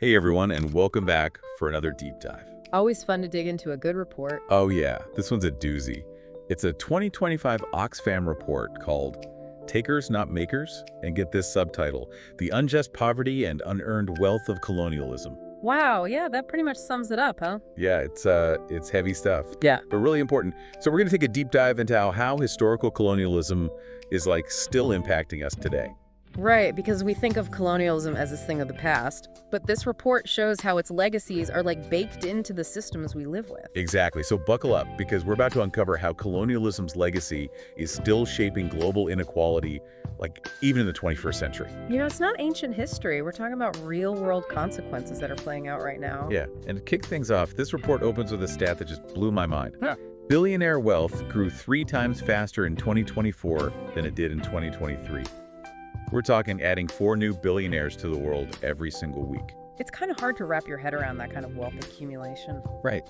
Hey everyone, and welcome back for another deep dive. Always fun to dig into a good report. Oh yeah, this one's a doozy. It's a 2025 Oxfam report called Takers Not Makers, and get this subtitle, The Unjust Poverty and Unearned Wealth of Colonialism. Wow, yeah, that pretty much sums it up, huh? Yeah, it's heavy stuff, Yeah. but really important. So we're going to take a deep dive into how historical colonialism is still impacting us today. Right, because we think of colonialism as this thing of the past, but this report shows how its legacies are baked into the systems we live with. Exactly. So buckle up, because we're about to uncover how colonialism's legacy is still shaping global inequality, even in the 21st century. It's not ancient history. We're talking about real-world consequences that are playing out right now. Yeah, and to kick things off, this report opens with a stat that just blew my mind. Huh. Billionaire wealth grew 3 times faster in 2024 than it did in 2023. We're talking adding 4 new billionaires to the world every single week. It's kind of hard to wrap your head around that kind of wealth accumulation. Right.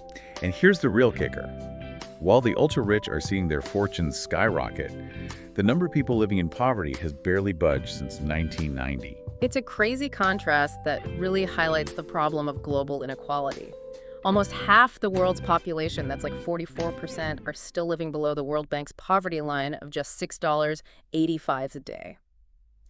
And here's the real kicker. While the ultra-rich are seeing their fortunes skyrocket, the number of people living in poverty has barely budged since 1990. It's a crazy contrast that really highlights the problem of global inequality. Almost half the world's population, that's 44%, are still living below the World Bank's poverty line of just $6.85 a day.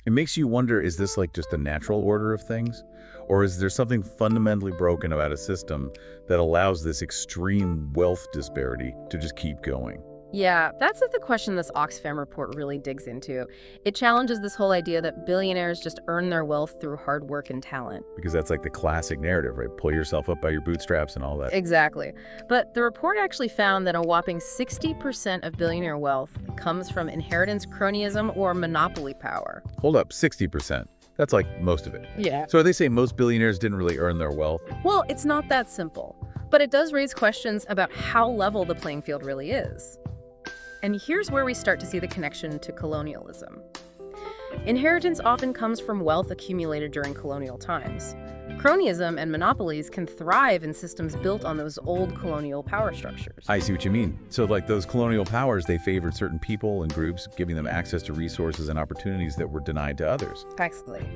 It makes you wonder, is this just a natural order of things? Or is there something fundamentally broken about a system that allows this extreme wealth disparity to just keep going? Yeah, that's the question this Oxfam report really digs into. It challenges this whole idea that billionaires just earn their wealth through hard work and talent. Because that's the classic narrative, right? Pull yourself up by your bootstraps and all that. Exactly. But the report actually found that a whopping 60% of billionaire wealth comes from inheritance, cronyism, or monopoly power. Hold up, 60%. That's most of it. Yeah. So are they saying most billionaires didn't really earn their wealth? Well, it's not that simple. But it does raise questions about how level the playing field really is. And here's where we start to see the connection to colonialism. Inheritance often comes from wealth accumulated during colonial times. Cronyism and monopolies can thrive in systems built on those old colonial power structures. I see what you mean. So those colonial powers, they favored certain people and groups, giving them access to resources and opportunities that were denied to others. Exactly.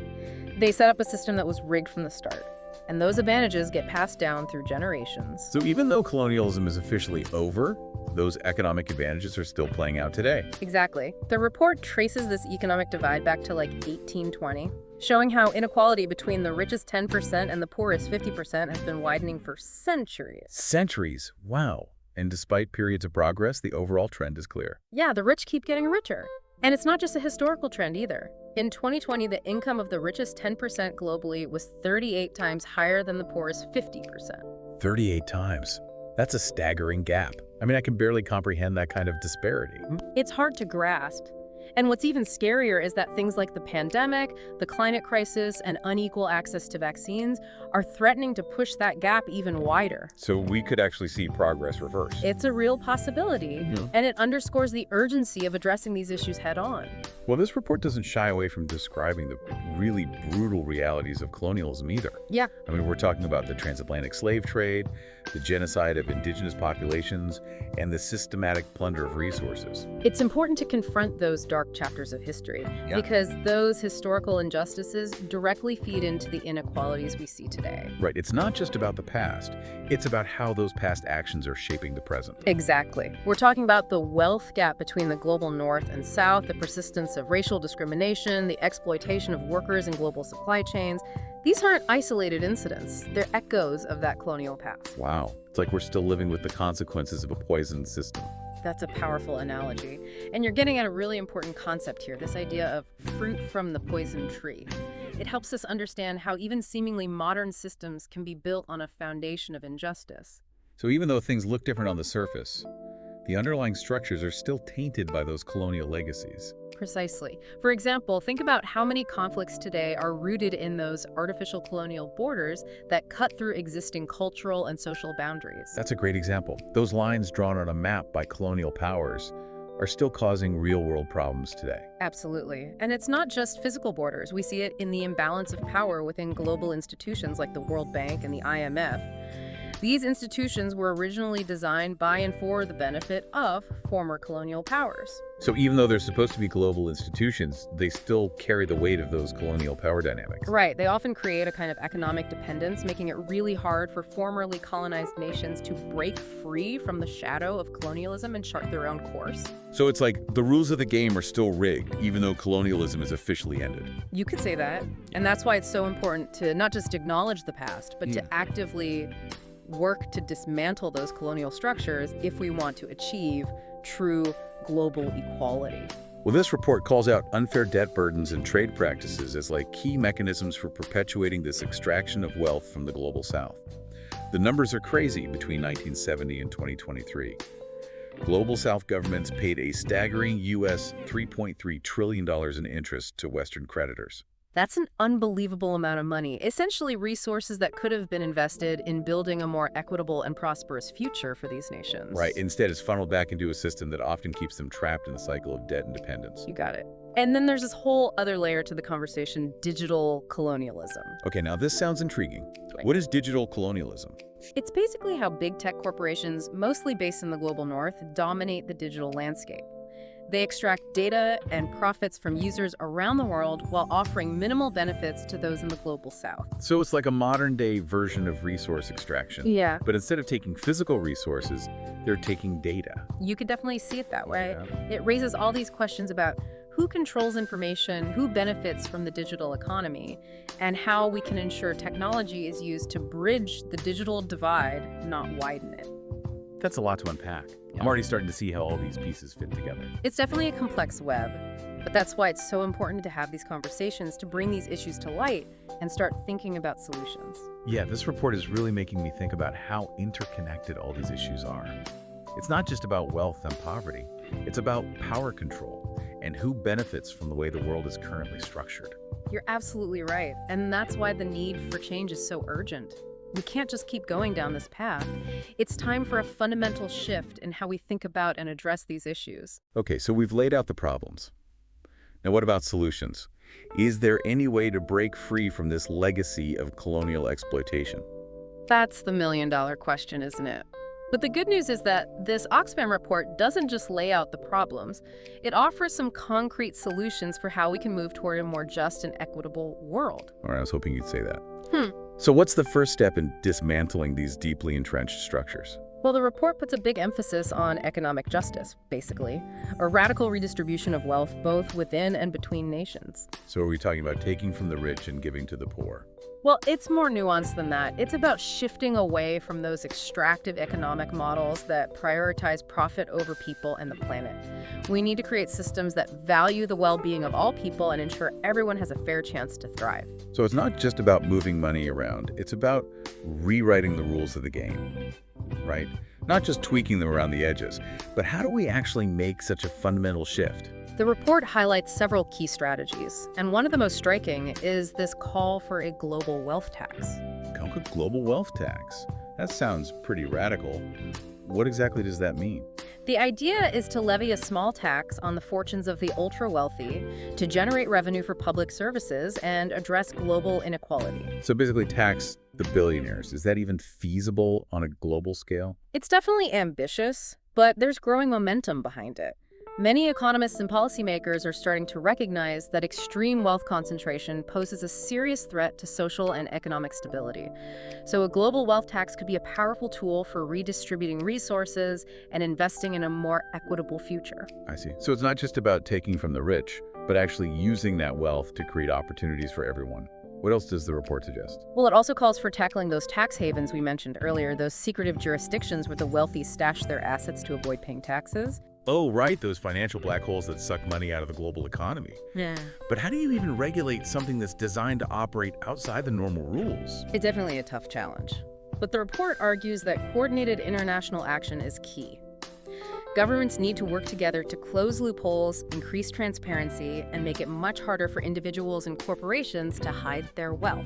They set up a system that was rigged from the start. And those advantages get passed down through generations. So even though colonialism is officially over, those economic advantages are still playing out today. Exactly. The report traces this economic divide back to 1820, showing how inequality between the richest 10% and the poorest 50% has been widening for centuries. Centuries? Wow. And despite periods of progress, the overall trend is clear. Yeah, the rich keep getting richer. And it's not just a historical trend either. In 2020, the income of the richest 10% globally was 38 times higher than the poorest 50%. 38 times. That's a staggering gap. I can barely comprehend that kind of disparity. It's hard to grasp. And what's even scarier is that things like the pandemic, the climate crisis, and unequal access to vaccines are threatening to push that gap even wider. So we could actually see progress reverse. It's a real possibility, and it underscores the urgency of addressing these issues head-on. Well, this report doesn't shy away from describing the really brutal realities of colonialism either. Yeah. We're talking about the transatlantic slave trade, the genocide of indigenous populations, and the systematic plunder of resources. It's important to confront those dark chapters of history because those historical injustices directly feed into the inequalities we see today. Right. It's not just about the past. It's about how those past actions are shaping the present. Exactly. We're talking about the wealth gap between the global north and south, the persistence of racial discrimination, the exploitation of workers in global supply chains. These aren't isolated incidents. They're echoes of that colonial past. Wow. It's we're still living with the consequences of a poisoned system. That's a powerful analogy. And you're getting at a really important concept here, this idea of fruit from the poison tree. It helps us understand how even seemingly modern systems can be built on a foundation of injustice. So even though things look different on the surface, the underlying structures are still tainted by those colonial legacies. Precisely. For example, think about how many conflicts today are rooted in those artificial colonial borders that cut through existing cultural and social boundaries. That's a great example. Those lines drawn on a map by colonial powers are still causing real-world problems today. Absolutely. And it's not just physical borders. We see it in the imbalance of power within global institutions like the World Bank and the IMF. These institutions were originally designed by and for the benefit of former colonial powers. So even though they're supposed to be global institutions, they still carry the weight of those colonial power dynamics. Right, they often create a kind of economic dependence, making it really hard for formerly colonized nations to break free from the shadow of colonialism and chart their own course. So it's like the rules of the game are still rigged, even though colonialism is officially ended. You could say that, and that's why it's so important to not just acknowledge the past, but to actively work to dismantle those colonial structures if we want to achieve true global equality. Well, this report calls out unfair debt burdens and trade practices as like key mechanisms for perpetuating this extraction of wealth from the global south. The numbers are crazy between 1970 and 2023. Global South governments paid a staggering US $3.3 trillion in interest to Western creditors. That's an unbelievable amount of money, essentially resources that could have been invested in building a more equitable and prosperous future for these nations. Right. Instead, it's funneled back into a system that often keeps them trapped in the cycle of debt and dependence. You got it. And then there's this whole other layer to the conversation, digital colonialism. Okay, now this sounds intriguing. Right. What is digital colonialism? It's basically how big tech corporations, mostly based in the global north, dominate the digital landscape. They extract data and profits from users around the world while offering minimal benefits to those in the global south. So it's like a modern-day version of resource extraction. Yeah. But instead of taking physical resources, they're taking data. You could definitely see it that way. Yeah. It raises all these questions about who controls information, who benefits from the digital economy, and how we can ensure technology is used to bridge the digital divide, not widen it. That's a lot to unpack. Yeah. I'm already starting to see how all these pieces fit together. It's definitely a complex web, but that's why it's so important to have these conversations, to bring these issues to light and start thinking about solutions. Yeah, this report is really making me think about how interconnected all these issues are. It's not just about wealth and poverty. It's about power control and who benefits from the way the world is currently structured. You're absolutely right, and that's why the need for change is so urgent. We can't just keep going down this path. It's time for a fundamental shift in how we think about and address these issues. Okay, so we've laid out the problems. Now what about solutions? Is there any way to break free from this legacy of colonial exploitation? That's the million-dollar question, isn't it? But the good news is that this Oxfam report doesn't just lay out the problems. It offers some concrete solutions for how we can move toward a more just and equitable world. All right, I was hoping you'd say that. So what's the first step in dismantling these deeply entrenched structures? Well, the report puts a big emphasis on economic justice, basically, a radical redistribution of wealth both within and between nations. So are we talking about taking from the rich and giving to the poor? Well, it's more nuanced than that. It's about shifting away from those extractive economic models that prioritize profit over people and the planet. We need to create systems that value the well-being of all people and ensure everyone has a fair chance to thrive. So it's not just about moving money around, it's about rewriting the rules of the game, right? Not just tweaking them around the edges, but how do we actually make such a fundamental shift? The report highlights several key strategies, and one of the most striking is this call for a global wealth tax. Global wealth tax. That sounds pretty radical. What exactly does that mean? The idea is to levy a small tax on the fortunes of the ultra-wealthy to generate revenue for public services and address global inequality. So basically tax the billionaires. Is that even feasible on a global scale? It's definitely ambitious, but there's growing momentum behind it. Many economists and policymakers are starting to recognize that extreme wealth concentration poses a serious threat to social and economic stability. So a global wealth tax could be a powerful tool for redistributing resources and investing in a more equitable future. I see. So it's not just about taking from the rich, but actually using that wealth to create opportunities for everyone. What else does the report suggest? Well, it also calls for tackling those tax havens we mentioned earlier, those secretive jurisdictions where the wealthy stash their assets to avoid paying taxes. Oh, right, those financial black holes that suck money out of the global economy. Yeah. But how do you even regulate something that's designed to operate outside the normal rules? It's definitely a tough challenge. But the report argues that coordinated international action is key. Governments need to work together to close loopholes, increase transparency, and make it much harder for individuals and corporations to hide their wealth.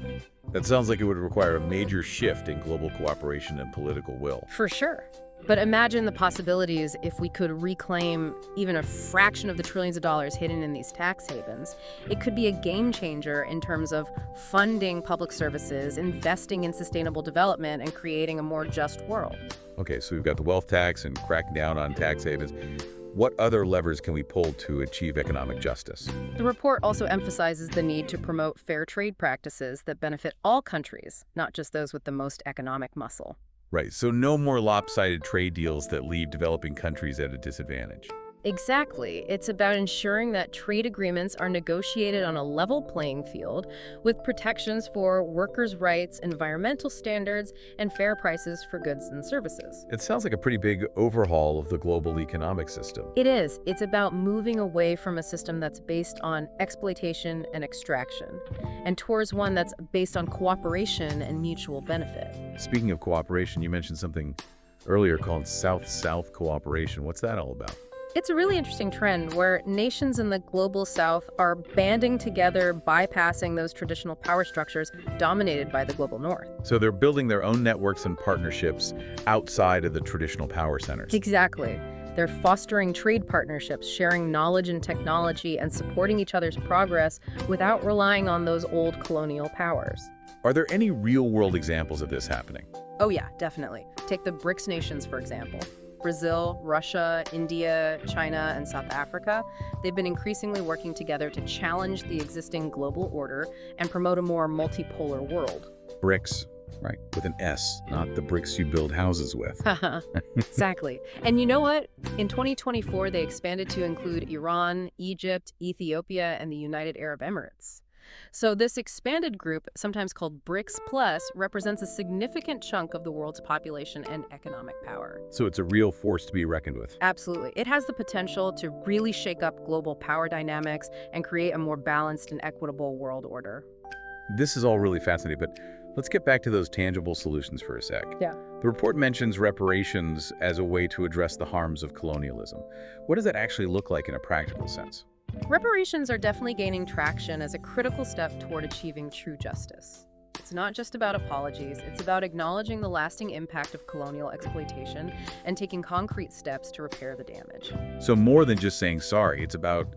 That sounds like it would require a major shift in global cooperation and political will. For sure. But imagine the possibilities if we could reclaim even a fraction of the trillions of dollars hidden in these tax havens. It could be a game changer in terms of funding public services, investing in sustainable development, and creating a more just world. Okay, so we've got the wealth tax and cracking down on tax havens. What other levers can we pull to achieve economic justice? The report also emphasizes the need to promote fair trade practices that benefit all countries, not just those with the most economic muscle. Right, so no more lopsided trade deals that leave developing countries at a disadvantage. Exactly. It's about ensuring that trade agreements are negotiated on a level playing field with protections for workers' rights, environmental standards, and fair prices for goods and services. It sounds like a pretty big overhaul of the global economic system. It is. It's about moving away from a system that's based on exploitation and extraction, and towards one that's based on cooperation and mutual benefit. Speaking of cooperation, you mentioned something earlier called South-South cooperation. What's that all about? It's a really interesting trend where nations in the global south are banding together, bypassing those traditional power structures dominated by the global north. So they're building their own networks and partnerships outside of the traditional power centers. Exactly. They're fostering trade partnerships, sharing knowledge and technology, and supporting each other's progress without relying on those old colonial powers. Are there any real-world examples of this happening? Oh yeah, definitely. Take the BRICS nations, for example. Brazil, Russia, India, China, and South Africa, they've been increasingly working together to challenge the existing global order and promote a more multipolar world. BRICS, right, with an S, not the bricks you build houses with. Exactly. And you know what? In 2024, they expanded to include Iran, Egypt, Ethiopia, and the United Arab Emirates. So this expanded group, sometimes called BRICS Plus, represents a significant chunk of the world's population and economic power. So it's a real force to be reckoned with. Absolutely. It has the potential to really shake up global power dynamics and create a more balanced and equitable world order. This is all really fascinating, but let's get back to those tangible solutions for a sec. Yeah. The report mentions reparations as a way to address the harms of colonialism. What does that actually look like in a practical sense? Reparations are definitely gaining traction as a critical step toward achieving true justice. It's not just about apologies, it's about acknowledging the lasting impact of colonial exploitation and taking concrete steps to repair the damage. So more than just saying sorry, it's about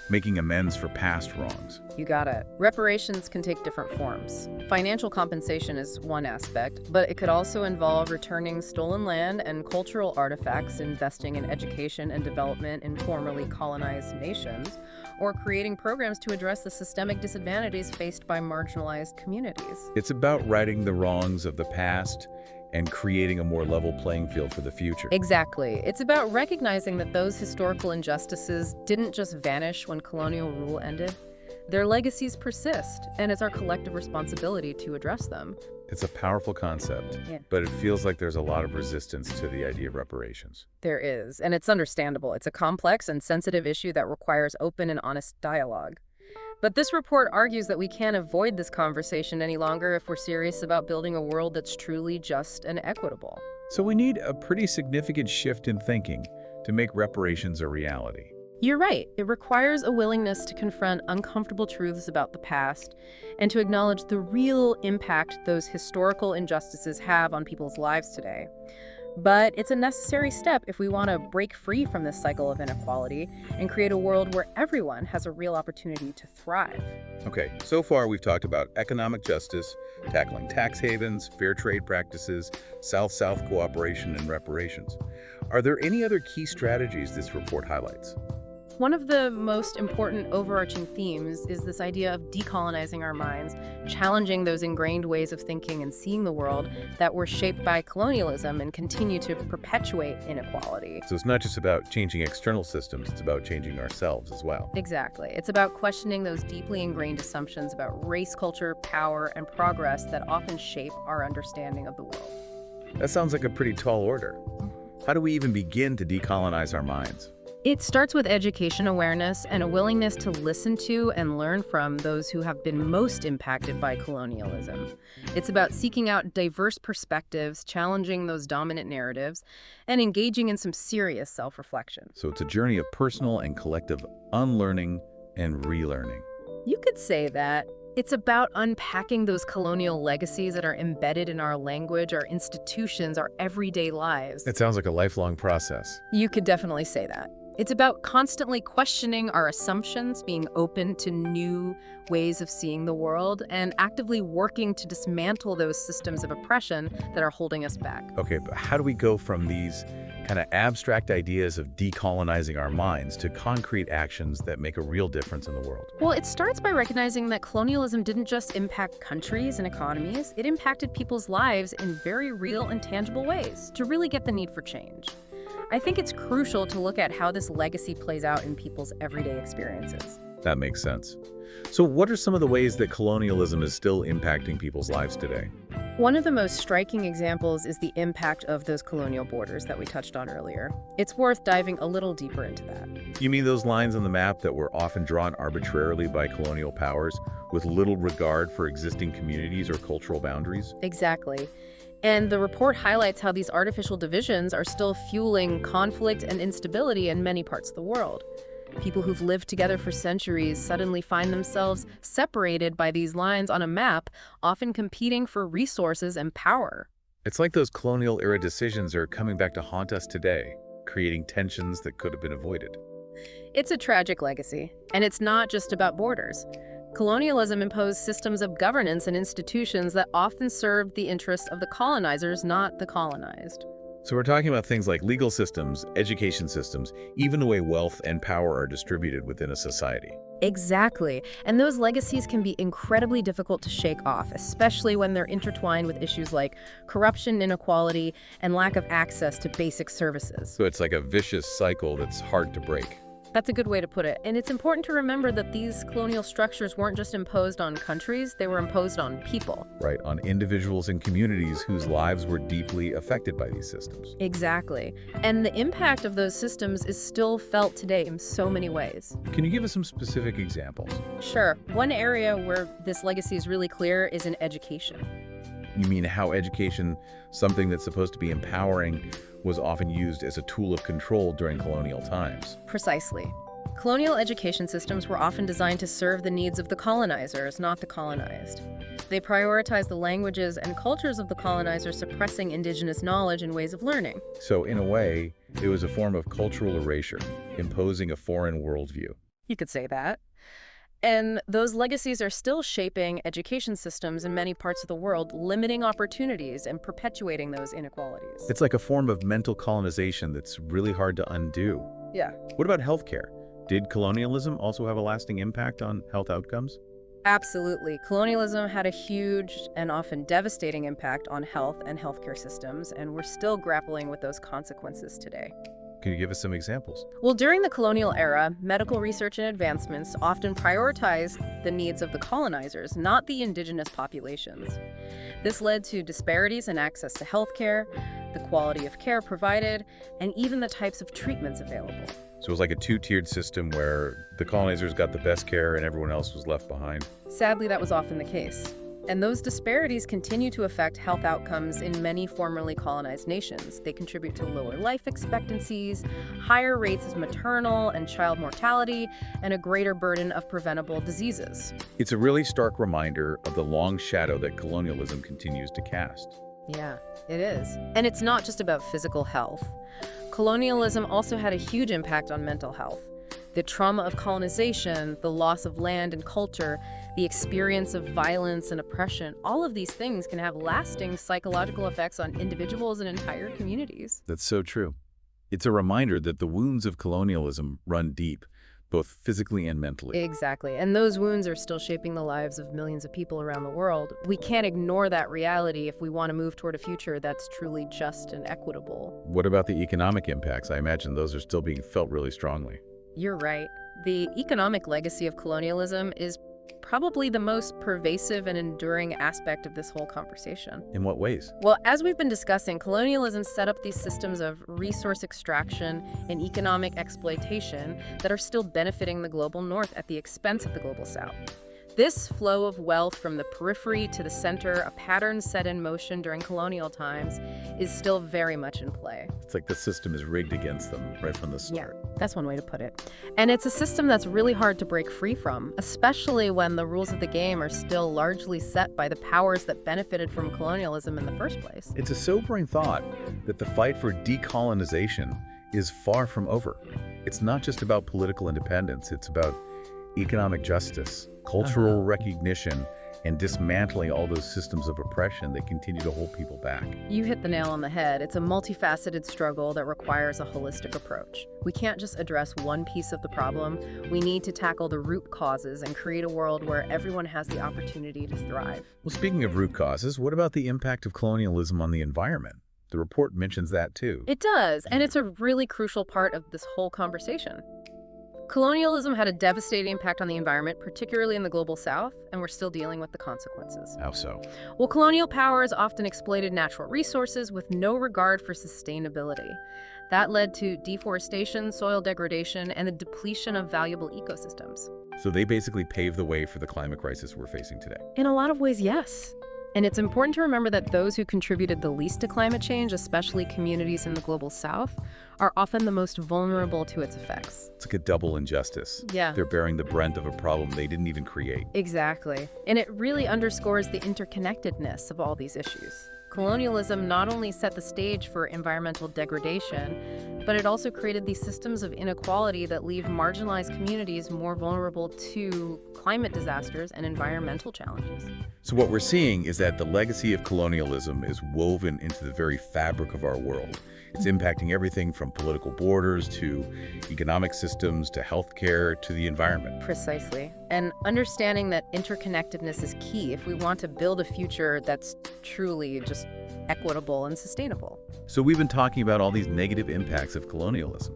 making amends for past wrongs. You got it. Reparations can take different forms. Financial compensation is one aspect, but it could also involve returning stolen land and cultural artifacts, investing in education and development in formerly colonized nations, or creating programs to address the systemic disadvantages faced by marginalized communities. It's about righting the wrongs of the past and creating a more level playing field for the future. Exactly. It's about recognizing that those historical injustices didn't just vanish when colonial rule ended. Their legacies persist, and it's our collective responsibility to address them. It's a powerful concept, Yeah. but it feels like there's a lot of resistance to the idea of reparations. There is, and it's understandable. It's a complex and sensitive issue that requires open and honest dialogue. But this report argues that we can't avoid this conversation any longer if we're serious about building a world that's truly just and equitable. So we need a pretty significant shift in thinking to make reparations a reality. You're right. It requires a willingness to confront uncomfortable truths about the past and to acknowledge the real impact those historical injustices have on people's lives today. But it's a necessary step if we want to break free from this cycle of inequality and create a world where everyone has a real opportunity to thrive. Okay, so far we've talked about economic justice, tackling tax havens, fair trade practices, South-South cooperation, and reparations. Are there any other key strategies this report highlights? One of the most important overarching themes is this idea of decolonizing our minds, challenging those ingrained ways of thinking and seeing the world that were shaped by colonialism and continue to perpetuate inequality. So it's not just about changing external systems, it's about changing ourselves as well. Exactly. It's about questioning those deeply ingrained assumptions about race, culture, power, and progress that often shape our understanding of the world. That sounds like a pretty tall order. How do we even begin to decolonize our minds? It starts with education awareness and a willingness to listen to and learn from those who have been most impacted by colonialism. It's about seeking out diverse perspectives, challenging those dominant narratives, and engaging in some serious self-reflection. So it's a journey of personal and collective unlearning and relearning. You could say that. It's about unpacking those colonial legacies that are embedded in our language, our institutions, our everyday lives. It sounds like a lifelong process. You could definitely say that. It's about constantly questioning our assumptions, being open to new ways of seeing the world, and actively working to dismantle those systems of oppression that are holding us back. Okay, but how do we go from these kind of abstract ideas of decolonizing our minds to concrete actions that make a real difference in the world? Well, it starts by recognizing that colonialism didn't just impact countries and economies, it impacted people's lives in very real and tangible ways to really get the need for change. I think it's crucial to look at how this legacy plays out in people's everyday experiences. That makes sense. So what are some of the ways that colonialism is still impacting people's lives today? One of the most striking examples is the impact of those colonial borders that we touched on earlier. It's worth diving a little deeper into that. You mean those lines on the map that were often drawn arbitrarily by colonial powers with little regard for existing communities or cultural boundaries? Exactly. And the report highlights how these artificial divisions are still fueling conflict and instability in many parts of the world. People who've lived together for centuries suddenly find themselves separated by these lines on a map, often competing for resources and power. It's like those colonial-era decisions are coming back to haunt us today, creating tensions that could have been avoided. It's a tragic legacy, and it's not just about borders. Colonialism imposed systems of governance and institutions that often served the interests of the colonizers, not the colonized. So we're talking about things like legal systems, education systems, even the way wealth and power are distributed within a society. Exactly. And those legacies can be incredibly difficult to shake off, especially when they're intertwined with issues like corruption, inequality, and lack of access to basic services. So it's like a vicious cycle that's hard to break. That's a good way to put it. And it's important to remember that these colonial structures weren't just imposed on countries, they were imposed on people. Right, on individuals and communities whose lives were deeply affected by these systems. Exactly. And the impact of those systems is still felt today in so many ways. Can you give us some specific examples? Sure. One area where this legacy is really clear is in education. You mean how education, something that's supposed to be empowering, was often used as a tool of control during colonial times? Precisely. Colonial education systems were often designed to serve the needs of the colonizers, not the colonized. They prioritized the languages and cultures of the colonizers, suppressing indigenous knowledge and ways of learning. So in a way, it was a form of cultural erasure, imposing a foreign worldview. You could say that. And those legacies are still shaping education systems in many parts of the world, limiting opportunities and perpetuating those inequalities. It's like a form of mental colonization that's really hard to undo. Yeah. What about healthcare? Did colonialism also have a lasting impact on health outcomes? Absolutely. Colonialism had a huge and often devastating impact on health and healthcare systems, and we're still grappling with those consequences today. Can you give us some examples? Well, during the colonial era, medical research and advancements often prioritized the needs of the colonizers, not the indigenous populations. This led to disparities in access to healthcare, the quality of care provided, and even the types of treatments available. So it was like a two-tiered system where the colonizers got the best care and everyone else was left behind. Sadly, that was often the case. And those disparities continue to affect health outcomes in many formerly colonized nations. They contribute to lower life expectancies, higher rates of maternal and child mortality, and a greater burden of preventable diseases. It's a really stark reminder of the long shadow that colonialism continues to cast. Yeah, it is. And it's not just about physical health. Colonialism also had a huge impact on mental health. The trauma of colonization, the loss of land and culture, the experience of violence and oppression, all of these things can have lasting psychological effects on individuals and entire communities. That's so true. It's a reminder that the wounds of colonialism run deep, both physically and mentally. Exactly. And those wounds are still shaping the lives of millions of people around the world. We can't ignore that reality if we want to move toward a future that's truly just and equitable. What about the economic impacts? I imagine those are still being felt really strongly. You're right. The economic legacy of colonialism is probably the most pervasive and enduring aspect of this whole conversation. In what ways? Well, as we've been discussing, colonialism set up these systems of resource extraction and economic exploitation that are still benefiting the global north at the expense of the global south. This flow of wealth from the periphery to the center, a pattern set in motion during colonial times, is still very much in play. It's like the system is rigged against them right from the start. Yeah, that's one way to put it. And it's a system that's really hard to break free from, especially when the rules of the game are still largely set by the powers that benefited from colonialism in the first place. It's a sobering thought that the fight for decolonization is far from over. It's not just about political independence, it's about economic justice, cultural recognition, and dismantling all those systems of oppression that continue to hold people back. You hit the nail on the head. It's a multifaceted struggle that requires a holistic approach. We can't just address one piece of the problem. We need to tackle the root causes and create a world where everyone has the opportunity to thrive. Well, speaking of root causes, what about the impact of colonialism on the environment? The report mentions that too. It does, and it's a really crucial part of this whole conversation. Colonialism had a devastating impact on the environment, particularly in the global south, and we're still dealing with the consequences. How so? Well, colonial powers often exploited natural resources with no regard for sustainability. That led to deforestation, soil degradation, and the depletion of valuable ecosystems. So they basically paved the way for the climate crisis we're facing today. In a lot of ways, yes. And it's important to remember that those who contributed the least to climate change, especially communities in the global south, are often the most vulnerable to its effects. It's like a double injustice. Yeah. They're bearing the brunt of a problem they didn't even create. Exactly. And it really underscores the interconnectedness of all these issues. Colonialism not only set the stage for environmental degradation, but it also created these systems of inequality that leave marginalized communities more vulnerable to climate disasters and environmental challenges. So what we're seeing is that the legacy of colonialism is woven into the very fabric of our world. It's impacting everything from political borders to economic systems to healthcare to the environment. Precisely. And understanding that interconnectedness is key if we want to build a future that's truly just equitable and sustainable. So we've been talking about all these negative impacts of colonialism,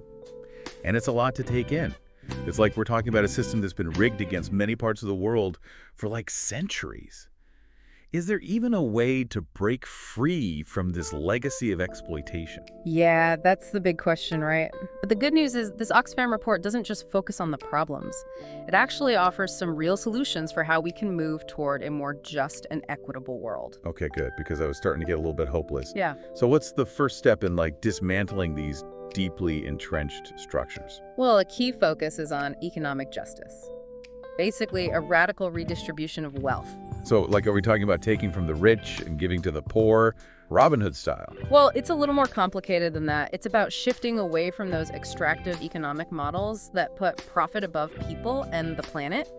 and it's a lot to take in. It's like we're talking about a system that's been rigged against many parts of the world for like centuries. Is there even a way to break free from this legacy of exploitation? Yeah, that's the big question, right? But the good news is this Oxfam report doesn't just focus on the problems. It actually offers some real solutions for how we can move toward a more just and equitable world. Okay, good, because I was starting to get a little bit hopeless. Yeah. So what's the first step in like dismantling these deeply entrenched structures? Well, a key focus is on economic justice. Basically, a radical redistribution of wealth. So, like, are we talking about taking from the rich and giving to the poor, Robin Hood style? Well, it's a little more complicated than that. It's about shifting away from those extractive economic models that put profit above people and the planet.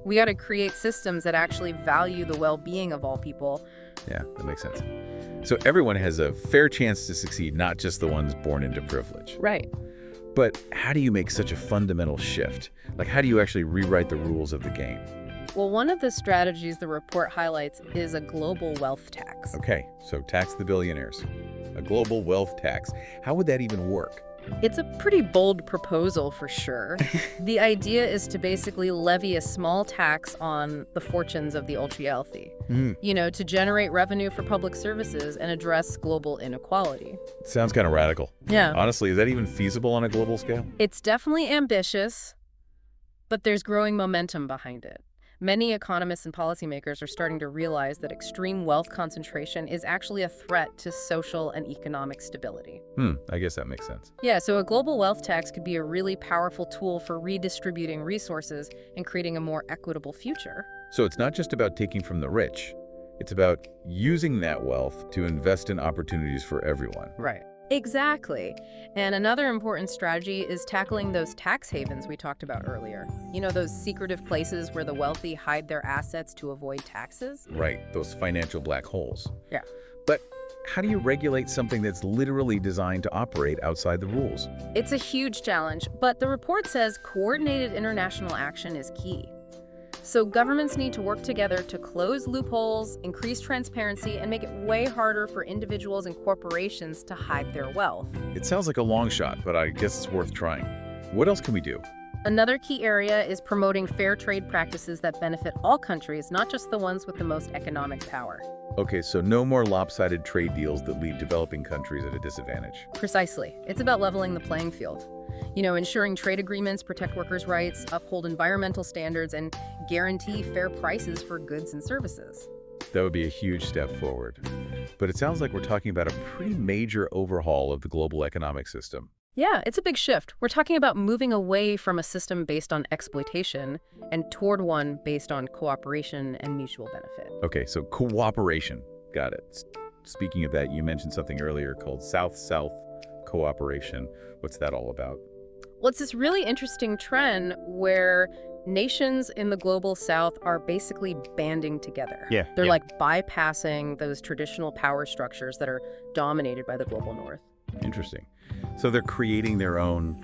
We got to create systems that actually value the well-being of all people. Yeah, that makes sense. So everyone has a fair chance to succeed, not just the ones born into privilege. Right. But how do you make such a fundamental shift? Like, how do you actually rewrite the rules of the game? Well, one of the strategies the report highlights is a global wealth tax. Okay, so tax the billionaires. A global wealth tax. How would that even work? It's a pretty bold proposal for sure. The idea is to basically levy a small tax on the fortunes of the ultra-wealthy, to generate revenue for public services and address global inequality. Sounds kind of radical. Yeah. Honestly, is that even feasible on a global scale? It's definitely ambitious, but there's growing momentum behind it. Many economists and policymakers are starting to realize that extreme wealth concentration is actually a threat to social and economic stability. I guess that makes sense. Yeah, so a global wealth tax could be a really powerful tool for redistributing resources and creating a more equitable future. So it's not just about taking from the rich. It's about using that wealth to invest in opportunities for everyone. Right. Exactly. And another important strategy is tackling those tax havens we talked about earlier. Those secretive places where the wealthy hide their assets to avoid taxes? Right, those financial black holes. Yeah. But how do you regulate something that's literally designed to operate outside the rules? It's a huge challenge, but the report says coordinated international action is key. So governments need to work together to close loopholes, increase transparency, and make it way harder for individuals and corporations to hide their wealth. It sounds like a long shot, but I guess it's worth trying. What else can we do? Another key area is promoting fair trade practices that benefit all countries, not just the ones with the most economic power. Okay, so no more lopsided trade deals that leave developing countries at a disadvantage. Precisely. It's about leveling the playing field. Ensuring trade agreements protect workers' rights, uphold environmental standards, and guarantee fair prices for goods and services. That would be a huge step forward. But it sounds like we're talking about a pretty major overhaul of the global economic system. Yeah, it's a big shift. We're talking about moving away from a system based on exploitation and toward one based on cooperation and mutual benefit. Okay, so cooperation. Got it. Speaking of that, you mentioned something earlier called South-South cooperation. What's that all about? Well, it's this really interesting trend where nations in the global south are basically banding together. They're like bypassing those traditional power structures that are dominated by the global north. Interesting. So they're creating their own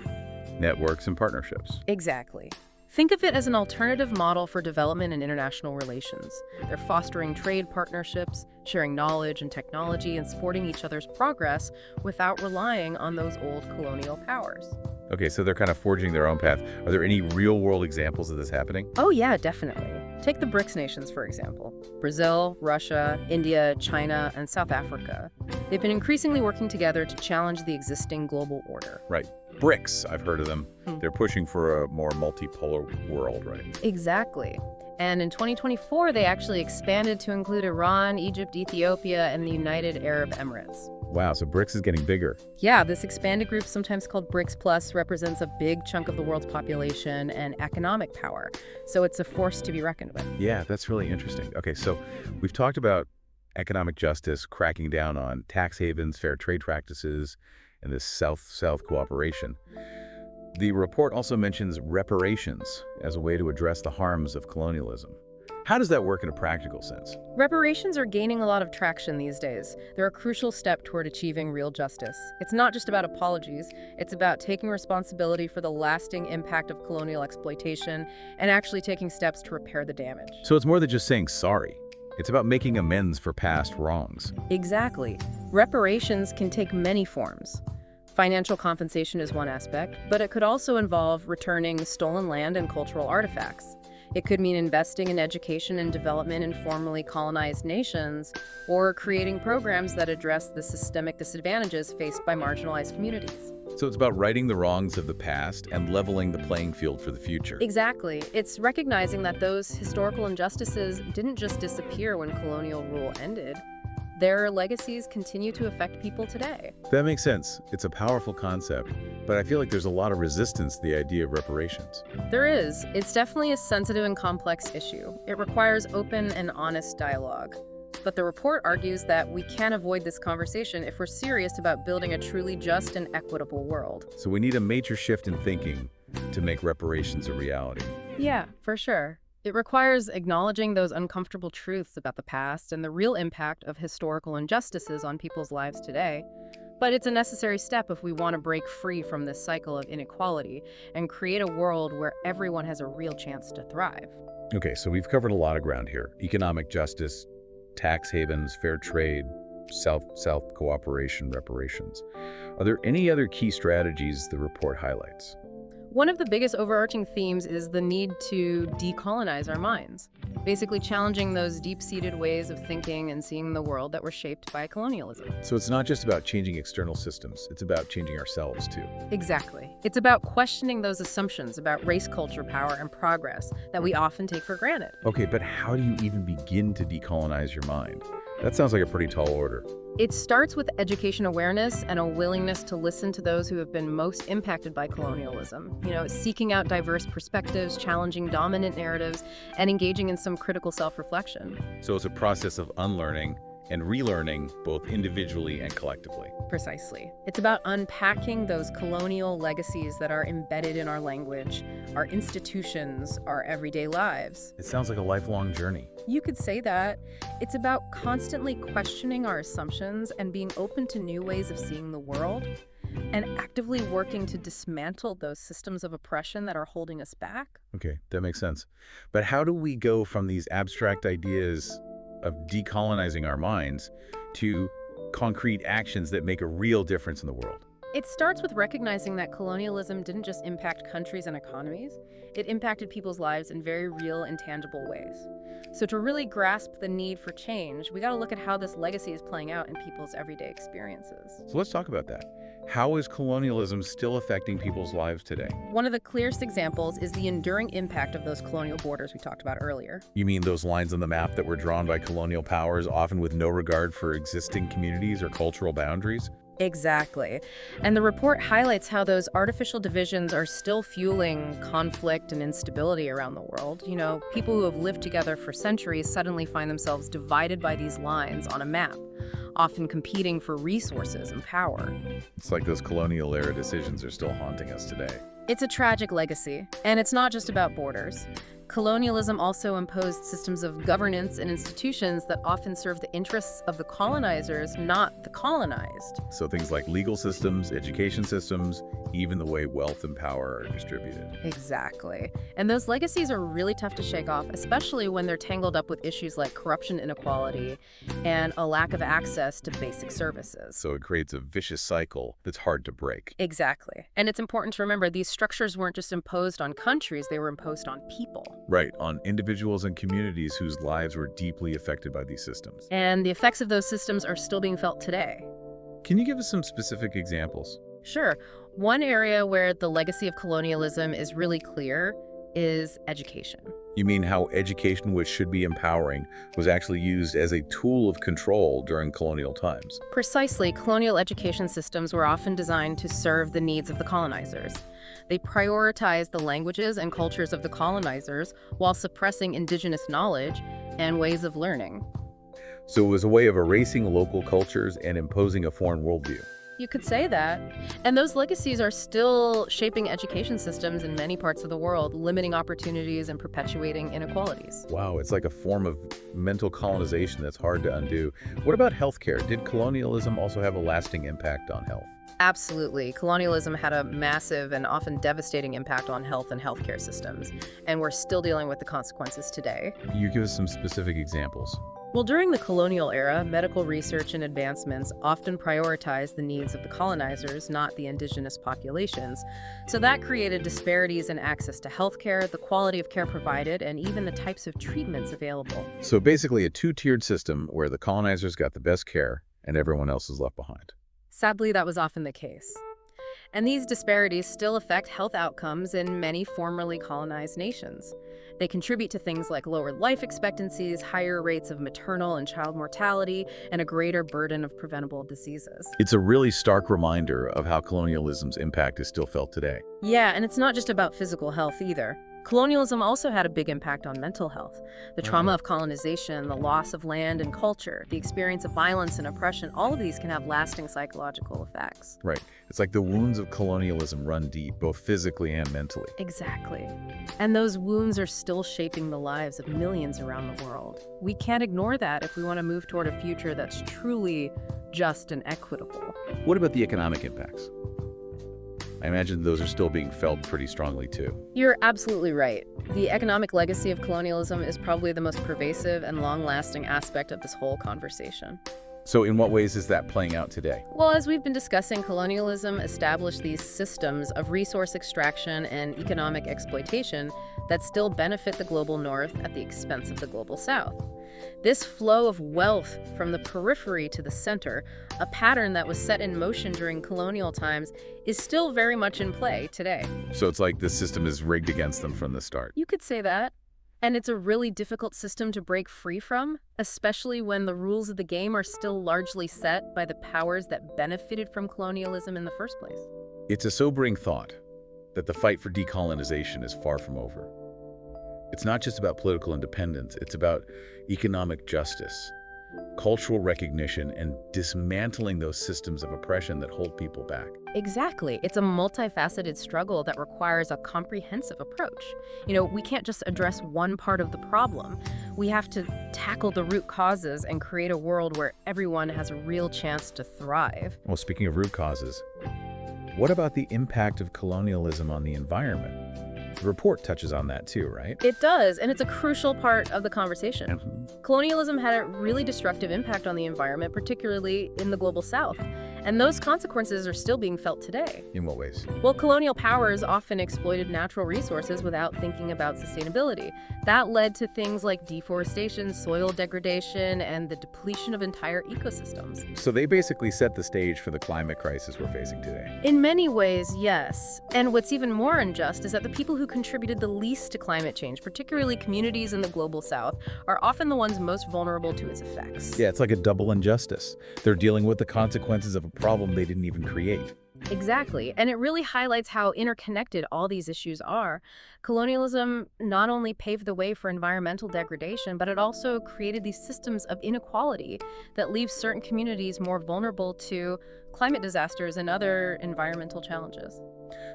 networks and partnerships. Exactly. Think of it as an alternative model for development and international relations. They're fostering trade partnerships, sharing knowledge and technology, and supporting each other's progress without relying on those old colonial powers. Okay, so they're kind of forging their own path. Are there any real-world examples of this happening? Oh yeah, definitely. Take the BRICS nations, for example. Brazil, Russia, India, China, and South Africa. They've been increasingly working together to challenge the existing global order. Right. BRICS, I've heard of them. They're pushing for a more multipolar world, right? Exactly. And in 2024, they actually expanded to include Iran, Egypt, Ethiopia, and the United Arab Emirates. Wow, so BRICS is getting bigger. Yeah, this expanded group, sometimes called BRICS Plus, represents a big chunk of the world's population and economic power. So it's a force to be reckoned with. Yeah, that's really interesting. Okay, so we've talked about economic justice, cracking down on tax havens, fair trade practices, and this South-South cooperation. The report also mentions reparations as a way to address the harms of colonialism. How does that work in a practical sense? Reparations are gaining a lot of traction these days. They're a crucial step toward achieving real justice. It's not just about apologies. It's about taking responsibility for the lasting impact of colonial exploitation and actually taking steps to repair the damage. So it's more than just saying sorry. It's about making amends for past wrongs. Exactly. Reparations can take many forms. Financial compensation is one aspect, but it could also involve returning stolen land and cultural artifacts. It could mean investing in education and development in formerly colonized nations, or creating programs that address the systemic disadvantages faced by marginalized communities. So it's about righting the wrongs of the past and leveling the playing field for the future. Exactly. It's recognizing that those historical injustices didn't just disappear when colonial rule ended. Their legacies continue to affect people today. That makes sense. It's a powerful concept, but I feel like there's a lot of resistance to the idea of reparations. There is. It's definitely a sensitive and complex issue. It requires open and honest dialogue. But the report argues that we can't avoid this conversation if we're serious about building a truly just and equitable world. So we need a major shift in thinking to make reparations a reality. Yeah, for sure. It requires acknowledging those uncomfortable truths about the past and the real impact of historical injustices on people's lives today. But it's a necessary step if we want to break free from this cycle of inequality and create a world where everyone has a real chance to thrive. Okay, so we've covered a lot of ground here. Economic justice, tax havens, fair trade, South-South cooperation, reparations. Are there any other key strategies the report highlights? One of the biggest overarching themes is the need to decolonize our minds, basically challenging those deep-seated ways of thinking and seeing the world that were shaped by colonialism. So it's not just about changing external systems, it's about changing ourselves too. Exactly. It's about questioning those assumptions about race, culture, power, and progress that we often take for granted. Okay, but how do you even begin to decolonize your mind? That sounds like a pretty tall order. It starts with education awareness and a willingness to listen to those who have been most impacted by colonialism. Seeking out diverse perspectives, challenging dominant narratives, and engaging in some critical self-reflection. So it's a process of unlearning and relearning both individually and collectively. Precisely. It's about unpacking those colonial legacies that are embedded in our language, our institutions, our everyday lives. It sounds like a lifelong journey. You could say that. It's about constantly questioning our assumptions and being open to new ways of seeing the world, and actively working to dismantle those systems of oppression that are holding us back. Okay, that makes sense. But how do we go from these abstract ideas of decolonizing our minds to concrete actions that make a real difference in the world? It starts with recognizing that colonialism didn't just impact countries and economies, it impacted people's lives in very real and tangible ways. So to really grasp the need for change, we got to look at how this legacy is playing out in people's everyday experiences. So let's talk about that. How is colonialism still affecting people's lives today? One of the clearest examples is the enduring impact of those colonial borders we talked about earlier. You mean those lines on the map that were drawn by colonial powers, often with no regard for existing communities or cultural boundaries? Exactly. And the report highlights how those artificial divisions are still fueling conflict and instability around the world. You know, people who have lived together for centuries suddenly find themselves divided by these lines on a map, often competing for resources and power. It's like those colonial-era decisions are still haunting us today. It's a tragic legacy, and it's not just about borders. Colonialism also imposed systems of governance and institutions that often serve the interests of the colonizers, not the colonized. So things like legal systems, education systems, even the way wealth and power are distributed. Exactly. And those legacies are really tough to shake off, especially when they're tangled up with issues like corruption, inequality, and a lack of access to basic services. So it creates a vicious cycle that's hard to break. Exactly. And it's important to remember these structures weren't just imposed on countries, they were imposed on people. Right, on individuals and communities whose lives were deeply affected by these systems. And the effects of those systems are still being felt today. Can you give us some specific examples? Sure. One area where the legacy of colonialism is really clear is education. You mean how education, which should be empowering, was actually used as a tool of control during colonial times? Precisely, colonial education systems were often designed to serve the needs of the colonizers. They prioritized the languages and cultures of the colonizers while suppressing indigenous knowledge and ways of learning. So it was a way of erasing local cultures and imposing a foreign worldview. You could say that. And those legacies are still shaping education systems in many parts of the world, limiting opportunities and perpetuating inequalities. Wow, it's like a form of mental colonization that's hard to undo. What about healthcare? Did colonialism also have a lasting impact on health? Absolutely. Colonialism had a massive and often devastating impact on health and healthcare systems, and we're still dealing with the consequences today. Can you give us some specific examples? Well, during the colonial era, medical research and advancements often prioritized the needs of the colonizers, not the indigenous populations. So that created disparities in access to healthcare, the quality of care provided, and even the types of treatments available. So basically a two-tiered system where the colonizers got the best care and everyone else is left behind. Sadly, that was often the case. And these disparities still affect health outcomes in many formerly colonized nations. They contribute to things like lower life expectancies, higher rates of maternal and child mortality, and a greater burden of preventable diseases. It's a really stark reminder of how colonialism's impact is still felt today. Yeah, and it's not just about physical health either. Colonialism also had a big impact on mental health. The trauma of colonization, the loss of land and culture, the experience of violence and oppression, all of these can have lasting psychological effects. Right. It's like the wounds of colonialism run deep, both physically and mentally. Exactly. And those wounds are still shaping the lives of millions around the world. We can't ignore that if we want to move toward a future that's truly just and equitable. What about the economic impacts? I imagine those are still being felt pretty strongly too. You're absolutely right. The economic legacy of colonialism is probably the most pervasive and long-lasting aspect of this whole conversation. So in what ways is that playing out today? Well, as we've been discussing, colonialism established these systems of resource extraction and economic exploitation that still benefit the global north at the expense of the global south. This flow of wealth from the periphery to the center, a pattern that was set in motion during colonial times, is still very much in play today. So it's like the system is rigged against them from the start. You could say that. And it's a really difficult system to break free from, especially when the rules of the game are still largely set by the powers that benefited from colonialism in the first place. It's a sobering thought that the fight for decolonization is far from over. It's not just about political independence, it's about economic justice, cultural recognition, and dismantling those systems of oppression that hold people back. Exactly. It's a multifaceted struggle that requires a comprehensive approach. You know, we can't just address one part of the problem. We have to tackle the root causes and create a world where everyone has a real chance to thrive. Well, speaking of root causes, what about the impact of colonialism on the environment? The report touches on that too, right? It does, and it's a crucial part of the conversation. Colonialism had a really destructive impact on the environment, particularly in the global south. And those consequences are still being felt today. In what ways? Well, colonial powers often exploited natural resources without thinking about sustainability. That led to things like deforestation, soil degradation, and the depletion of entire ecosystems. So they basically set the stage for the climate crisis we're facing today. In many ways, yes. And what's even more unjust is that the people who contributed the least to climate change, particularly communities in the global south, are often the ones most vulnerable to its effects. Yeah, it's like a double injustice. They're dealing with the consequences of a problem they didn't even create. Exactly. And it really highlights how interconnected all these issues are. Colonialism not only paved the way for environmental degradation, but it also created these systems of inequality that leave certain communities more vulnerable to climate disasters and other environmental challenges.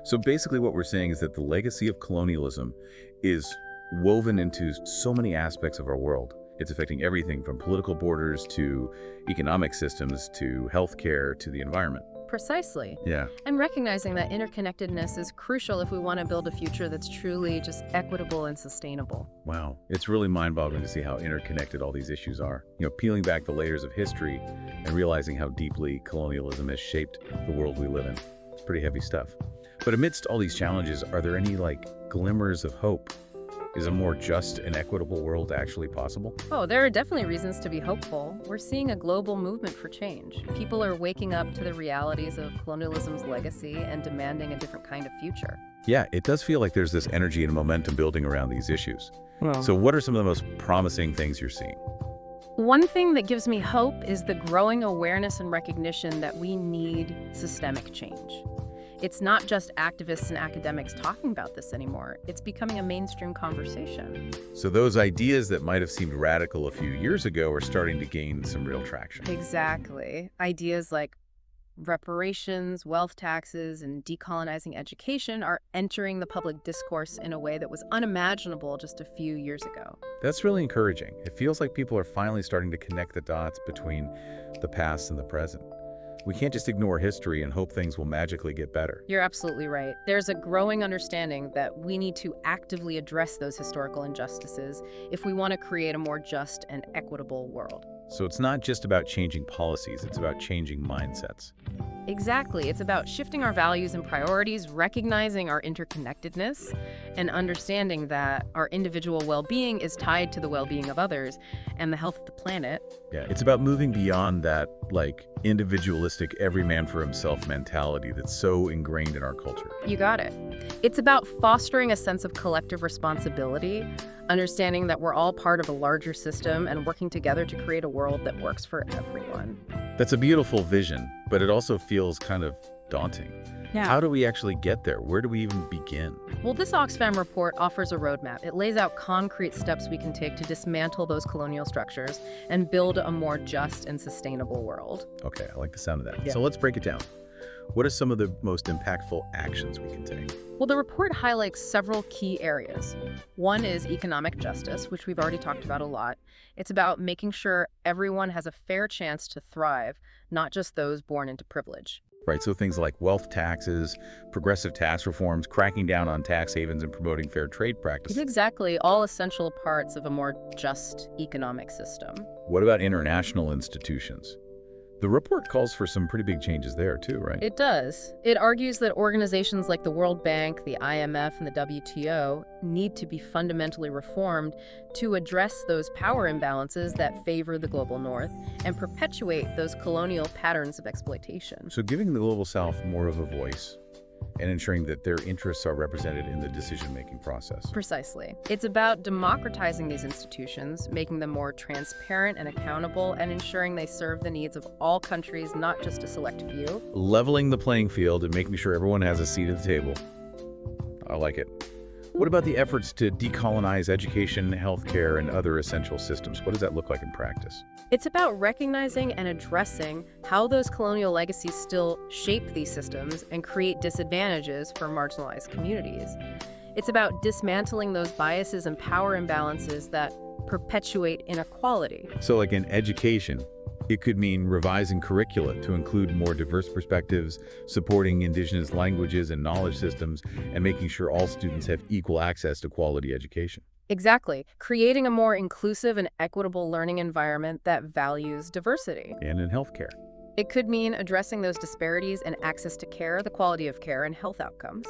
So basically what we're saying is that the legacy of colonialism is woven into so many aspects of our world. It's affecting everything from political borders to economic systems to healthcare to the environment. Precisely. Yeah. And recognizing that interconnectedness is crucial if we want to build a future that's truly just equitable and sustainable. Wow. It's really mind-boggling to see how interconnected all these issues are. Peeling back the layers of history and realizing how deeply colonialism has shaped the world we live in. It's pretty heavy stuff. But amidst all these challenges, are there any, glimmers of hope? Is a more just and equitable world actually possible? Oh, there are definitely reasons to be hopeful. We're seeing a global movement for change. People are waking up to the realities of colonialism's legacy and demanding a different kind of future. Yeah, it does feel like there's this energy and momentum building around these issues. Well, So what are some of the most promising things you're seeing? one thing that gives me hope is the growing awareness and recognition that we need systemic change. It's not just activists and academics talking about this anymore. It's becoming a mainstream conversation. So those ideas that might have seemed radical a few years ago are starting to gain some real traction. Exactly. Ideas like reparations, wealth taxes, and decolonizing education are entering the public discourse in a way that was unimaginable just a few years ago. That's really encouraging. It feels like people are finally starting to connect the dots between the past and the present. We can't just ignore history and hope things will magically get better. You're absolutely right. There's a growing understanding that we need to actively address those historical injustices if we want to create a more just and equitable world. So it's not just about changing policies, it's about changing mindsets. Exactly. It's about shifting our values and priorities, recognizing our interconnectedness, and understanding that our individual well-being is tied to the well-being of others and the health of the planet. Yeah, it's about moving beyond that, individualistic, every man for himself mentality that's so ingrained in our culture. You got it. It's about fostering a sense of collective responsibility, understanding that we're all part of a larger system and working together to create a world that works for everyone. That's a beautiful vision, but it also feels kind of daunting. Yeah. How do we actually get there? Where do we even begin? Well, this Oxfam report offers a roadmap. It lays out concrete steps we can take to dismantle those colonial structures and build a more just and sustainable world. Okay, I like the sound of that. Yeah. So let's break it down. What are some of the most impactful actions we can take? Well, the report highlights several key areas. One is economic justice, which we've already talked about a lot. It's about making sure everyone has a fair chance to thrive, not just those born into privilege. Right, so things like wealth taxes, progressive tax reforms, cracking down on tax havens, and promoting fair trade It's practices. exactly all essential parts of a more just economic system. What about international institutions? The report calls for some pretty big changes there too, right? It does. It argues that organizations like the World Bank, the IMF, and the WTO need to be fundamentally reformed to address those power imbalances that favor the global north and perpetuate those colonial patterns of exploitation. So giving the Global South more of a voice and ensuring that their interests are represented in the decision-making process. Precisely. It's about democratizing these institutions, making them more transparent and accountable, and ensuring they serve the needs of all countries, not just a select few. Leveling the playing field and making sure everyone has a seat at the table. I like it. What about the efforts to decolonize education, healthcare, and other essential systems? What does that look like in practice? It's about recognizing and addressing how those colonial legacies still shape these systems and create disadvantages for marginalized communities. It's about dismantling those biases and power imbalances that perpetuate inequality. So like in education, it could mean revising curricula to include more diverse perspectives, supporting indigenous languages and knowledge systems, and making sure all students have equal access to quality education. Exactly. Creating a more inclusive and equitable learning environment that values diversity. And in healthcare. It could mean addressing those disparities in access to care, the quality of care, and health outcomes.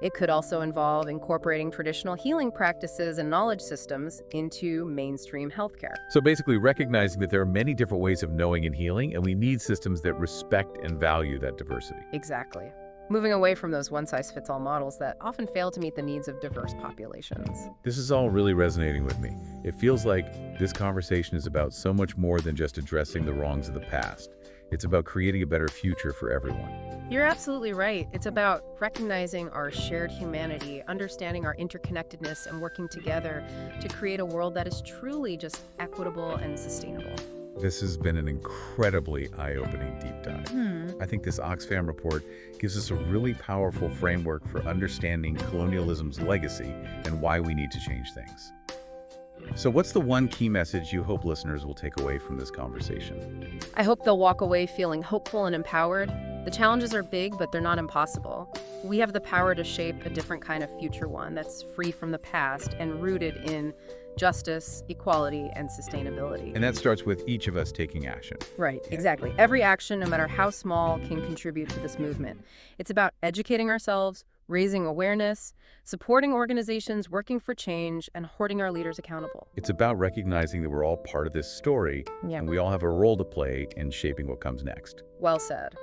It could also involve incorporating traditional healing practices and knowledge systems into mainstream healthcare. So basically recognizing that there are many different ways of knowing and healing, and we need systems that respect and value that diversity. Exactly. Moving away from those one-size-fits-all models that often fail to meet the needs of diverse populations. This is all really resonating with me. It feels like this conversation is about so much more than just addressing the wrongs of the past. It's about creating a better future for everyone. You're absolutely right. It's about recognizing our shared humanity, understanding our interconnectedness, and working together to create a world that is truly just equitable and sustainable. This has been an incredibly eye-opening deep dive. I think this Oxfam report gives us a really powerful framework for understanding colonialism's legacy and why we need to change things. So what's the one key message you hope listeners will take away from this conversation? I hope they'll walk away feeling hopeful and empowered. The challenges are big, but they're not impossible. We have the power to shape a different kind of future, one that's free from the past and rooted in justice, equality, and sustainability. And that starts with each of us taking action. Right, exactly. Every action, no matter how small, can contribute to this movement. It's about educating ourselves, raising awareness, supporting organizations working for change, and holding our leaders accountable. It's about recognizing that we're all part of this story, and we all have a role to play in shaping what comes next. Well said.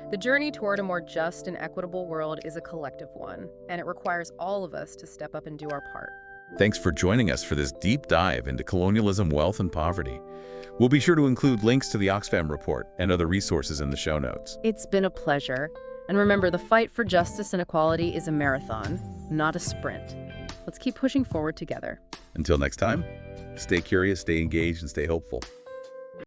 The journey toward a more just and equitable world is a collective one, and it requires all of us to step up and do our part. Thanks for joining us for this deep dive into colonialism, wealth, and poverty. We'll be sure to include links to the Oxfam report and other resources in the show notes. It's been a pleasure. And remember, the fight for justice and equality is a marathon, not a sprint. Let's keep pushing forward together. Until next time, stay curious, stay engaged, and stay hopeful.